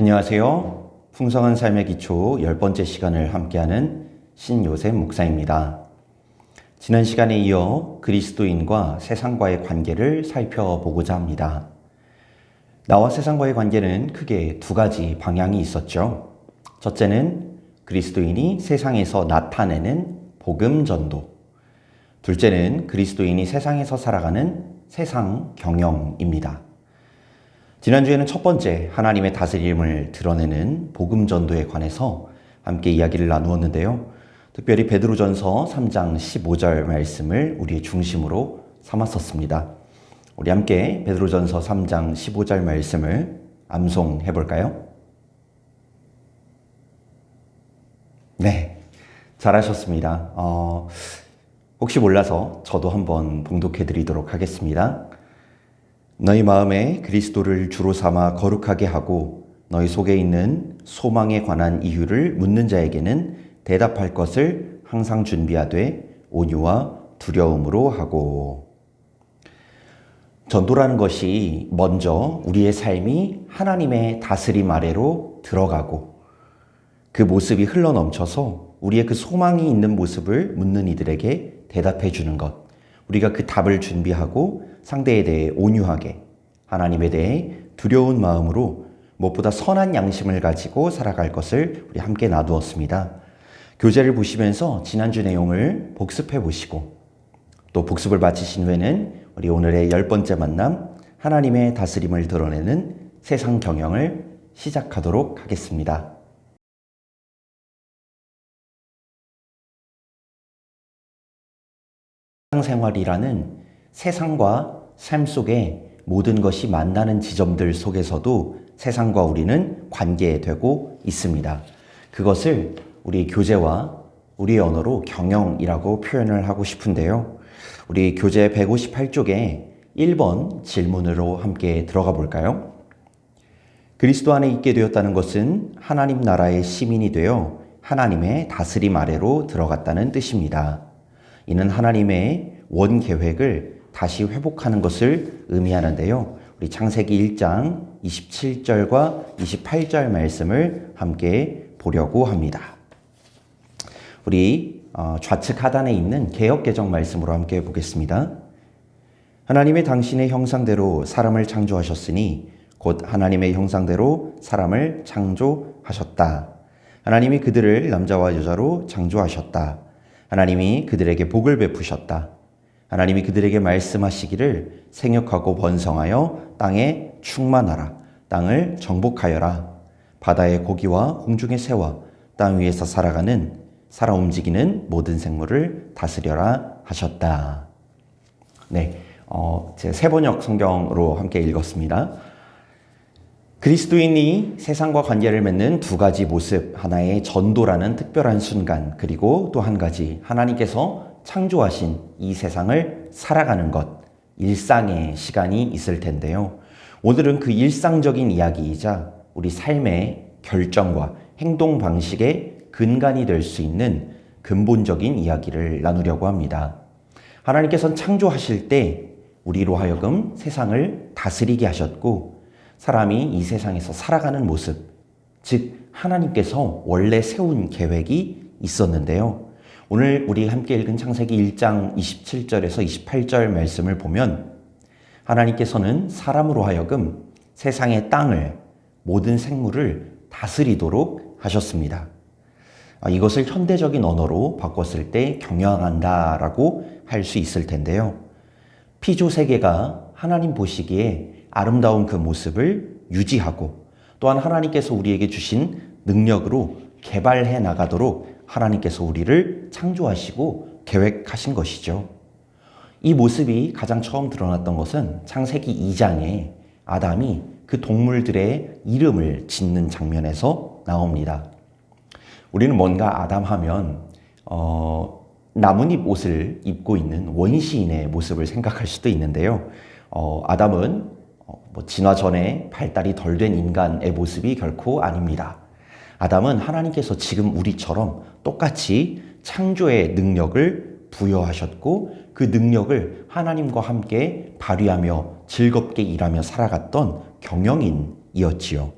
안녕하세요. 풍성한 삶의 기초 10번째 시간을 함께하는 신요셉 목사입니다. 지난 시간에 이어 그리스도인과 세상과의 관계를 살펴보고자 합니다. 나와 세상과의 관계는 크게 두 가지 방향이 있었죠. 첫째는 그리스도인이 세상에서 나타내는 복음 전도. 둘째는 그리스도인이 세상에서 살아가는 세상 경영입니다. 지난주에는 첫 번째 하나님의 다스림을 드러내는 복음 전도에 관해서 함께 이야기를 나누었는데요. 특별히 베드로전서 3장 15절 말씀을 우리의 중심으로 삼았었습니다. 우리 함께 베드로전서 3장 15절 말씀을 암송해 볼까요? 네, 잘하셨습니다. 혹시 몰라서 저도 한번 봉독해 드리도록 하겠습니다. 너희 마음에 그리스도를 주로 삼아 거룩하게 하고 너희 속에 있는 소망에 관한 이유를 묻는 자에게는 대답할 것을 항상 준비하되 온유와 두려움으로 하고. 전도라는 것이 먼저 우리의 삶이 하나님의 다스림 아래로 들어가고 그 모습이 흘러넘쳐서 우리의 그 소망이 있는 모습을 묻는 이들에게 대답해 주는 것. 우리가 그 답을 준비하고 상대에 대해 온유하게, 하나님에 대해 두려운 마음으로 무엇보다 선한 양심을 가지고 살아갈 것을 우리 함께 나누었습니다. 교재를 보시면서 지난주 내용을 복습해 보시고 또 복습을 마치신 후에는 우리 오늘의 10번째 만남, 하나님의 다스림을 드러내는 세상 경영을 시작하도록 하겠습니다. 생활이라는 세상과 삶 속에 모든 것이 만나는 지점들 속에서도 세상과 우리는 관계되고 있습니다. 그것을 우리 교재와 우리의 언어로 경영이라고 표현을 하고 싶은데요. 우리 교재 158쪽에 1번 질문으로 함께 들어가 볼까요? 그리스도 안에 있게 되었다는 것은 하나님 나라의 시민이 되어 하나님의 다스림 아래로 들어갔다는 뜻입니다. 이는 하나님의 원 계획을 다시 회복하는 것을 의미하는데요. 우리 창세기 1장 27절과 28절 말씀을 함께 보려고 합니다. 우리 좌측 하단에 있는 개역개정 말씀으로 함께 보겠습니다. 하나님의 당신의 형상대로 사람을 창조하셨으니 곧 하나님의 형상대로 사람을 창조하셨다. 하나님이 그들을 남자와 여자로 창조하셨다. 하나님이 그들에게 복을 베푸셨다. 하나님이 그들에게 말씀하시기를 생육하고 번성하여 땅에 충만하라. 땅을 정복하여라. 바다의 고기와 공중의 새와 땅 위에서 살아 움직이는 모든 생물을 다스려라 하셨다. 네, 제 세번역 성경으로 함께 읽었습니다. 그리스도인이 세상과 관계를 맺는 두 가지 모습, 하나의 전도라는 특별한 순간, 그리고 또 한 가지 하나님께서 창조하신 이 세상을 살아가는 것, 일상의 시간이 있을 텐데요. 오늘은 그 일상적인 이야기이자 우리 삶의 결정과 행동 방식의 근간이 될 수 있는 근본적인 이야기를 나누려고 합니다. 하나님께서는 창조하실 때 우리로 하여금 세상을 다스리게 하셨고 사람이 이 세상에서 살아가는 모습, 즉 하나님께서 원래 세운 계획이 있었는데요. 오늘 우리 함께 읽은 창세기 1장 27절에서 28절 말씀을 보면 하나님께서는 사람으로 하여금 세상의 땅을, 모든 생물을 다스리도록 하셨습니다. 이것을 현대적인 언어로 바꿨을 때 경영한다라고 할 수 있을 텐데요. 피조 세계가 하나님 보시기에 아름다운 그 모습을 유지하고 또한 하나님께서 우리에게 주신 능력으로 개발해 나가도록 하나님께서 우리를 창조하시고 계획하신 것이죠. 이 모습이 가장 처음 드러났던 것은 창세기 2장에 아담이 그 동물들의 이름을 짓는 장면에서 나옵니다. 우리는 뭔가 아담 하면 나뭇잎 옷을 입고 있는 원시인의 모습을 생각할 수도 있는데요. 아담은 진화 전에 발달이 덜 된 인간의 모습이 결코 아닙니다. 아담은 하나님께서 지금 우리처럼 똑같이 창조의 능력을 부여하셨고 그 능력을 하나님과 함께 발휘하며 즐겁게 일하며 살아갔던 경영인이었지요.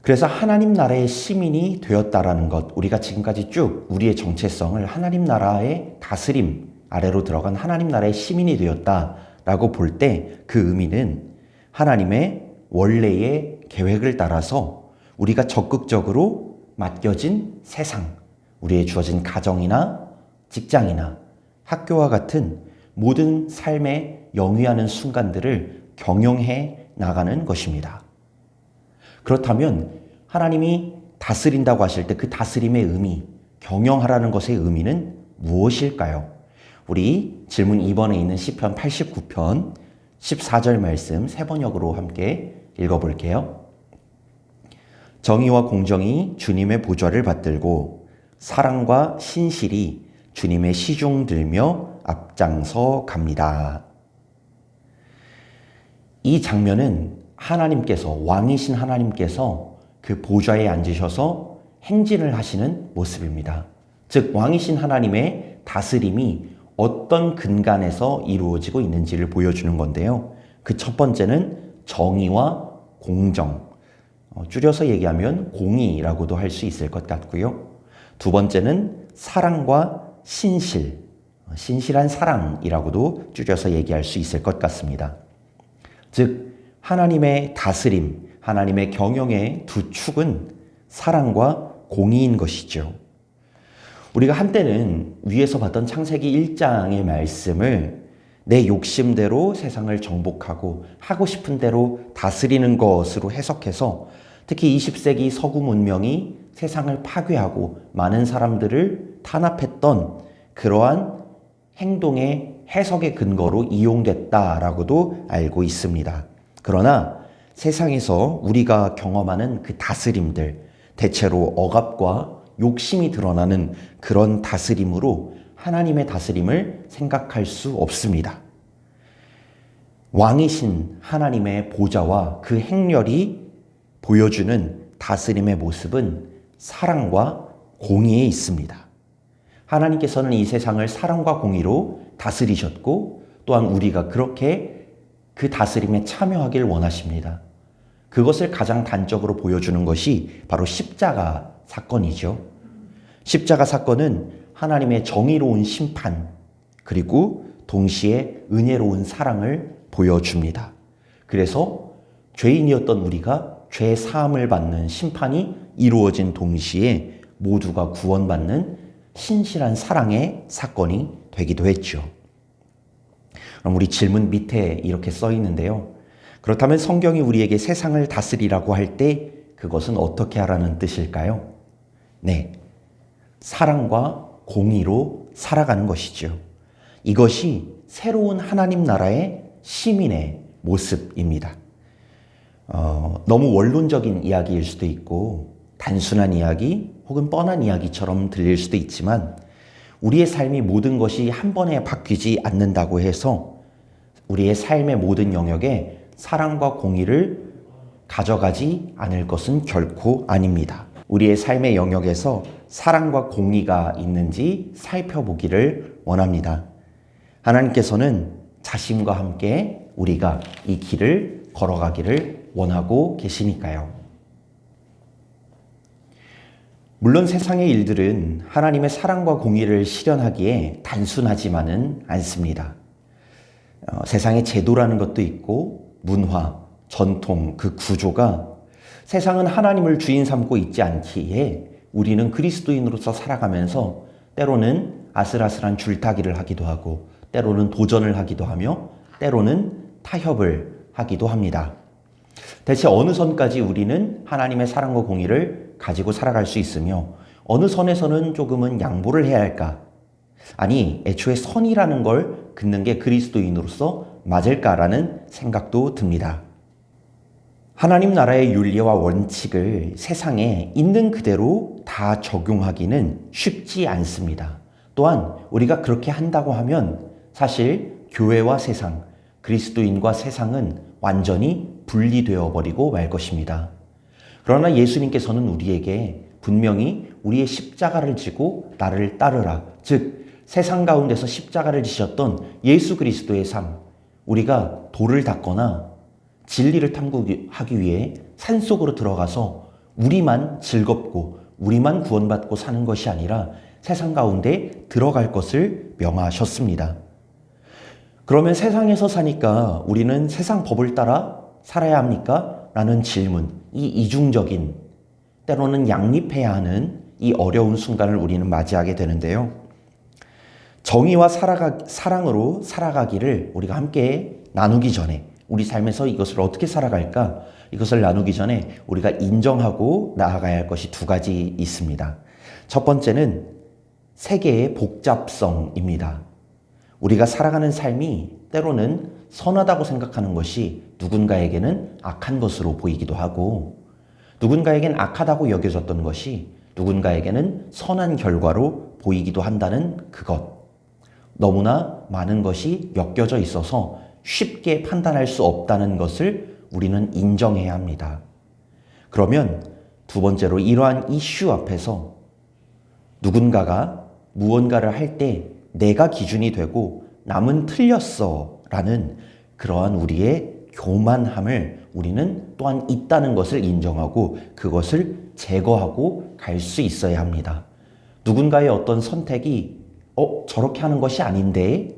그래서 하나님 나라의 시민이 되었다라는 것, 우리가 지금까지 쭉 우리의 정체성을 하나님 나라의 다스림 아래로 들어간 하나님 나라의 시민이 되었다라고 볼 때 그 의미는 하나님의 원래의 계획을 따라서 우리가 적극적으로 맡겨진 세상, 우리의 주어진 가정이나 직장이나 학교와 같은 모든 삶에 영위하는 순간들을 경영해 나가는 것입니다. 그렇다면 하나님이 다스린다고 하실 때 그 다스림의 의미, 경영하라는 것의 의미는 무엇일까요? 우리 질문 2번에 있는 시편 89편 14절 말씀 세 번역으로 함께 읽어볼게요. 정의와 공정이 주님의 보좌를 받들고 사랑과 신실이 주님의 시중 들며 앞장서 갑니다. 이 장면은 하나님께서, 왕이신 하나님께서 그 보좌에 앉으셔서 행진을 하시는 모습입니다. 즉 왕이신 하나님의 다스림이 어떤 근간에서 이루어지고 있는지를 보여주는 건데요. 그 첫 번째는 정의와 공정, 줄여서 얘기하면 공의라고도 할 수 있을 것 같고요. 두 번째는 사랑과 신실, 신실한 사랑이라고도 줄여서 얘기할 수 있을 것 같습니다. 즉 하나님의 다스림, 하나님의 경영의 두 축은 사랑과 공의인 것이죠. 우리가 한때는 위에서 봤던 창세기 1장의 말씀을 내 욕심대로 세상을 정복하고 하고 싶은 대로 다스리는 것으로 해석해서 특히 20세기 서구 문명이 세상을 파괴하고 많은 사람들을 탄압했던 그러한 행동의 해석의 근거로 이용됐다라고도 알고 있습니다. 그러나 세상에서 우리가 경험하는 그 다스림들, 대체로 억압과 욕심이 드러나는 그런 다스림으로 하나님의 다스림을 생각할 수 없습니다. 왕이신 하나님의 보좌와 그 행렬이 보여주는 다스림의 모습은 사랑과 공의에 있습니다. 하나님께서는 이 세상을 사랑과 공의로 다스리셨고 또한 우리가 그렇게 그 다스림에 참여하길 원하십니다. 그것을 가장 단적으로 보여주는 것이 바로 십자가 사건이죠. 십자가 사건은 하나님의 정의로운 심판 그리고 동시에 은혜로운 사랑을 보여줍니다. 그래서 죄인이었던 우리가 죄 사함을 받는 심판이 이루어진 동시에 모두가 구원받는 신실한 사랑의 사건이 되기도 했죠. 그럼 우리 질문 밑에 이렇게 써 있는데요. 그렇다면 성경이 우리에게 세상을 다스리라고 할 때 그것은 어떻게 하라는 뜻일까요? 네, 사랑과 공의로 살아가는 것이죠. 이것이 새로운 하나님 나라의 시민의 모습입니다. 너무 원론적인 이야기일 수도 있고 단순한 이야기 혹은 뻔한 이야기처럼 들릴 수도 있지만 우리의 삶이 모든 것이 한 번에 바뀌지 않는다고 해서 우리의 삶의 모든 영역에 사랑과 공의를 가져가지 않을 것은 결코 아닙니다. 우리의 삶의 영역에서 사랑과 공의가 있는지 살펴보기를 원합니다. 하나님께서는 자신과 함께 우리가 이 길을 걸어가기를 원하고 계시니까요. 물론 세상의 일들은 하나님의 사랑과 공의를 실현하기에 단순하지만은 않습니다. 세상의 제도라는 것도 있고 문화, 전통, 그 구조가 세상은 하나님을 주인 삼고 있지 않기에 우리는 그리스도인으로서 살아가면서 때로는 아슬아슬한 줄타기를 하기도 하고 때로는 도전을 하기도 하며 때로는 타협을 하기도 합니다. 대체 어느 선까지 우리는 하나님의 사랑과 공의를 가지고 살아갈 수 있으며 어느 선에서는 조금은 양보를 해야 할까? 아니, 애초에 선이라는 걸 긋는 게 그리스도인으로서 맞을까라는 생각도 듭니다. 하나님 나라의 윤리와 원칙을 세상에 있는 그대로 다 적용하기는 쉽지 않습니다. 또한 우리가 그렇게 한다고 하면 사실 교회와 세상, 그리스도인과 세상은 완전히 분리되어 버리고 말 것입니다. 그러나 예수님께서는 우리에게 분명히 우리의 십자가를 지고 나를 따르라. 즉 세상 가운데서 십자가를 지셨던 예수 그리스도의 삶, 우리가 돌을 닦거나 진리를 탐구하기 위해 산속으로 들어가서 우리만 즐겁고 우리만 구원받고 사는 것이 아니라 세상 가운데 들어갈 것을 명하셨습니다. 그러면 세상에서 사니까 우리는 세상 법을 따라 살아야 합니까? 라는 질문, 이 이중적인, 때로는 양립해야 하는 이 어려운 순간을 우리는 맞이하게 되는데요. 정의와 사랑으로 살아가기를 우리가 함께 나누기 전에, 우리 삶에서 이것을 어떻게 살아갈까? 이것을 나누기 전에 우리가 인정하고 나아가야 할 것이 두 가지 있습니다. 첫 번째는 세계의 복잡성입니다. 우리가 살아가는 삶이 때로는 선하다고 생각하는 것이 누군가에게는 악한 것으로 보이기도 하고, 누군가에겐 악하다고 여겨졌던 것이 누군가에게는 선한 결과로 보이기도 한다는 그것. 너무나 많은 것이 엮여져 있어서 쉽게 판단할 수 없다는 것을 우리는 인정해야 합니다. 그러면 두 번째로 이러한 이슈 앞에서 누군가가 무언가를 할 때 내가 기준이 되고 남은 틀렸어 라는 그러한 우리의 교만함을 우리는 또한 있다는 것을 인정하고 그것을 제거하고 갈 수 있어야 합니다. 누군가의 어떤 선택이 저렇게 하는 것이 아닌데?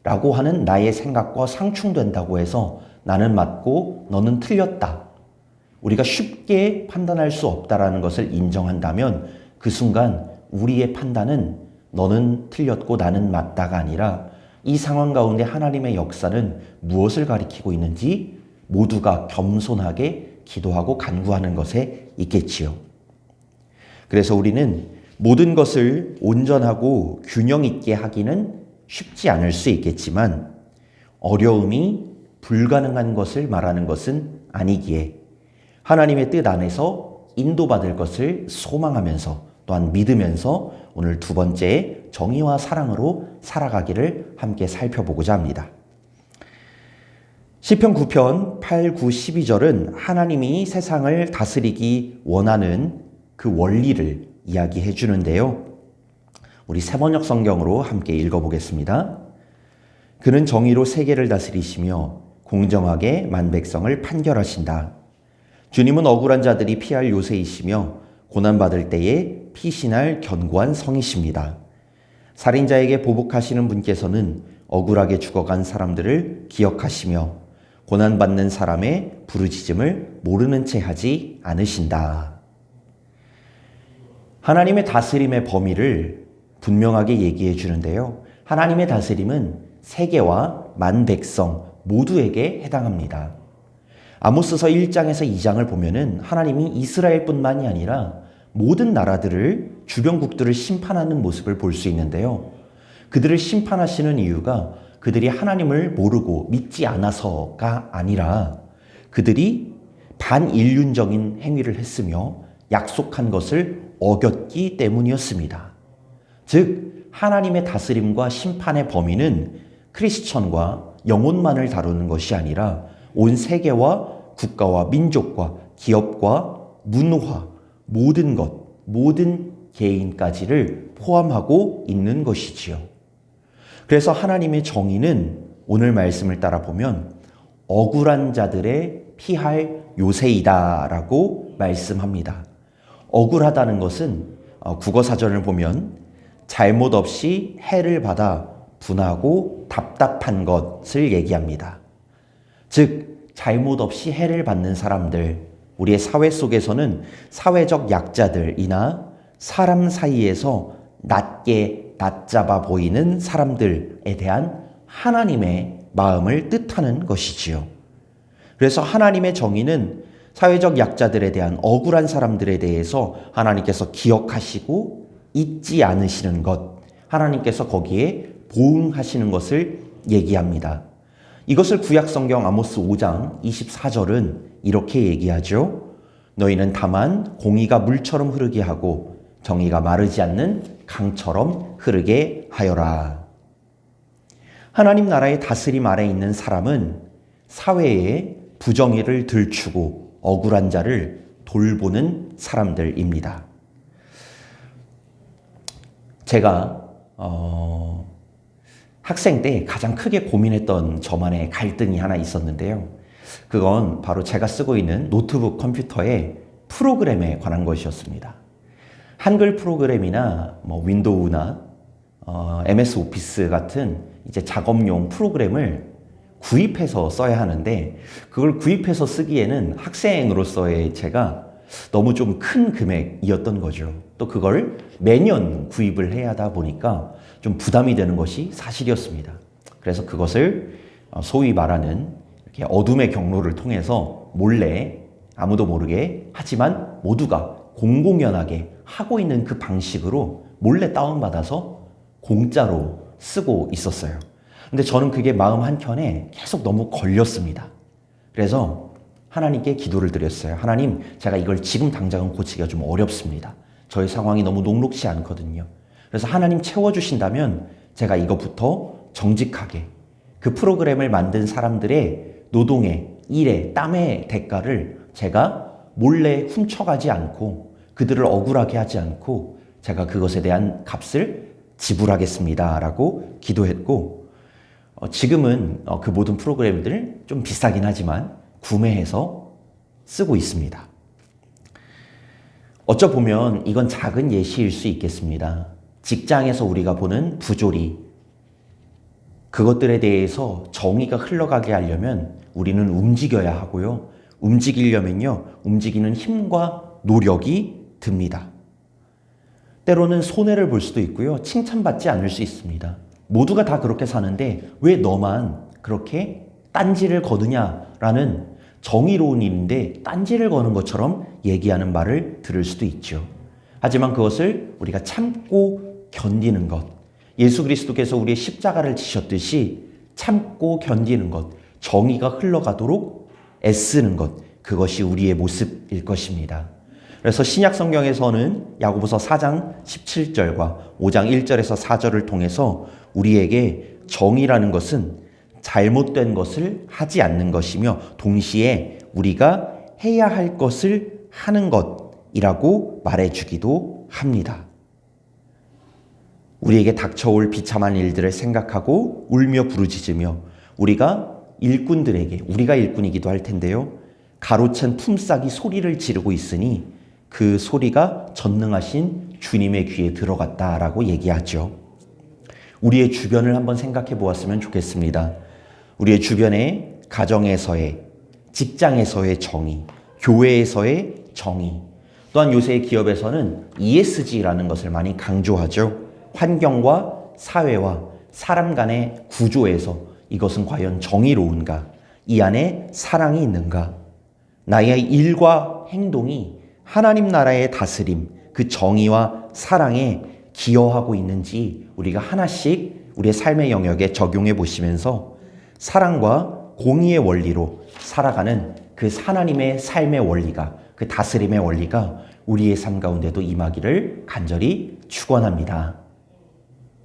라고 하는 나의 생각과 상충된다고 해서 나는 맞고 너는 틀렸다. 우리가 쉽게 판단할 수 없다라는 것을 인정한다면 그 순간 우리의 판단은 너는 틀렸고 나는 맞다가 아니라 이 상황 가운데 하나님의 역사는 무엇을 가리키고 있는지 모두가 겸손하게 기도하고 간구하는 것에 있겠지요. 그래서 우리는 모든 것을 온전하고 균형 있게 하기는 쉽지 않을 수 있겠지만 어려움이 불가능한 것을 말하는 것은 아니기에 하나님의 뜻 안에서 인도받을 것을 소망하면서 또한 믿으면서 오늘 두 번째 정의와 사랑으로 살아가기를 함께 살펴보고자 합니다. 시편 9편 8, 9, 12절은 하나님이 세상을 다스리기 원하는 그 원리를 이야기해 주는데요. 우리 새번역 성경으로 함께 읽어보겠습니다. 그는 정의로 세계를 다스리시며 공정하게 만백성을 판결하신다. 주님은 억울한 자들이 피할 요새이시며 고난받을 때에 피신할 견고한 성이십니다. 살인자에게 보복하시는 분께서는 억울하게 죽어간 사람들을 기억하시며 고난받는 사람의 부르짖음을 모르는 채 하지 않으신다. 하나님의 다스림의 범위를 분명하게 얘기해 주는데요. 하나님의 다스림은 세계와 만백성 모두에게 해당합니다. 아모스서 1장에서 2장을 보면은 하나님이 이스라엘뿐만이 아니라 모든 나라들을, 주변국들을 심판하는 모습을 볼 수 있는데요. 그들을 심판하시는 이유가 그들이 하나님을 모르고 믿지 않아서가 아니라 그들이 반인륜적인 행위를 했으며 약속한 것을 어겼기 때문이었습니다. 즉 하나님의 다스림과 심판의 범위는 크리스천과 영혼만을 다루는 것이 아니라 온 세계와 국가와 민족과 기업과 문화, 모든 것, 모든 개인까지를 포함하고 있는 것이지요. 그래서 하나님의 정의는 오늘 말씀을 따라 보면 억울한 자들의 피할 요새이다라고 말씀합니다. 억울하다는 것은 국어사전을 보면 잘못 없이 해를 받아 분하고 답답한 것을 얘기합니다. 즉 잘못 없이 해를 받는 사람들, 우리의 사회 속에서는 사회적 약자들이나 사람 사이에서 낮잡아 보이는 사람들에 대한 하나님의 마음을 뜻하는 것이지요. 그래서 하나님의 정의는 사회적 약자들에 대한 억울한 사람들에 대해서 하나님께서 기억하시고 잊지 않으시는 것, 하나님께서 거기에 보응하시는 것을 얘기합니다. 이것을 구약성경 아모스 5장 24절은 이렇게 얘기하죠. 너희는 다만 공의가 물처럼 흐르게 하고 정의가 마르지 않는 강처럼 흐르게 하여라. 하나님 나라의 다스림 아래 있는 사람은 사회의 부정의를 들추고 억울한 자를 돌보는 사람들입니다. 제가 학생 때 가장 크게 고민했던 저만의 갈등이 하나 있었는데요. 그건 바로 제가 쓰고 있는 노트북 컴퓨터에 프로그램에 관한 것이었습니다. 한글 프로그램이나 윈도우나 MS 오피스 같은 이제 작업용 프로그램을 구입해서 써야 하는데 그걸 구입해서 쓰기에는 학생으로서의 제가 너무 좀 큰 금액이었던 거죠. 또 그걸 매년 구입을 해야 하다 보니까 좀 부담이 되는 것이 사실이었습니다. 그래서 그것을 소위 말하는 이렇게 어둠의 경로를 통해서 몰래 아무도 모르게 하지만 모두가 공공연하게 하고 있는 그 방식으로 몰래 다운받아서 공짜로 쓰고 있었어요. 근데 저는 그게 마음 한켠에 계속 너무 걸렸습니다. 그래서 하나님께 기도를 드렸어요. 하나님, 제가 이걸 지금 당장은 고치기가 좀 어렵습니다. 저의 상황이 너무 녹록지 않거든요. 그래서 하나님 채워주신다면 제가 이것부터 정직하게 그 프로그램을 만든 사람들의 노동의, 일의, 땀의 대가를 제가 몰래 훔쳐가지 않고 그들을 억울하게 하지 않고 제가 그것에 대한 값을 지불하겠습니다 라고 기도했고, 지금은 그 모든 프로그램들 좀 비싸긴 하지만 구매해서 쓰고 있습니다. 어쩌보면 이건 작은 예시일 수 있겠습니다. 직장에서 우리가 보는 부조리, 그것들에 대해서 정의가 흘러가게 하려면 우리는 움직여야 하고요. 움직이려면요, 움직이는 힘과 노력이 듭니다. 때로는 손해를 볼 수도 있고요, 칭찬받지 않을 수 있습니다. 모두가 다 그렇게 사는데 왜 너만 그렇게 딴지를 거느냐라는 정의로운 일인데 딴지를 거는 것처럼 얘기하는 말을 들을 수도 있죠. 하지만 그것을 우리가 참고 견디는 것, 예수 그리스도께서 우리의 십자가를 지셨듯이 참고 견디는 것, 정의가 흘러가도록 애쓰는 것, 그것이 우리의 모습일 것입니다. 그래서 신약 성경에서는 야고보서 4장 17절과 5장 1절에서 4절을 통해서 우리에게 정의라는 것은 잘못된 것을 하지 않는 것이며 동시에 우리가 해야 할 것을 하는 것이라고 말해주기도 합니다. 우리에게 닥쳐올 비참한 일들을 생각하고 울며 부르짖으며 우리가 일꾼이기도 할 텐데요, 가로챈 품삯이 소리를 지르고 있으니 그 소리가 전능하신 주님의 귀에 들어갔다라고 얘기하죠. 우리의 주변을 한번 생각해 보았으면 좋겠습니다. 우리의 주변에 가정에서의, 직장에서의 정의, 교회에서의 정의, 또한 요새 기업에서는 ESG라는 것을 많이 강조하죠. 환경과 사회와 사람 간의 구조에서 이것은 과연 정의로운가? 이 안에 사랑이 있는가? 나의 일과 행동이 하나님 나라의 다스림, 그 정의와 사랑에 기여하고 있는지 우리가 하나씩 우리의 삶의 영역에 적용해 보시면서 사랑과 공의의 원리로 살아가는 그 하나님의 삶의 원리가, 그 다스림의 원리가 우리의 삶 가운데도 임하기를 간절히 축원합니다.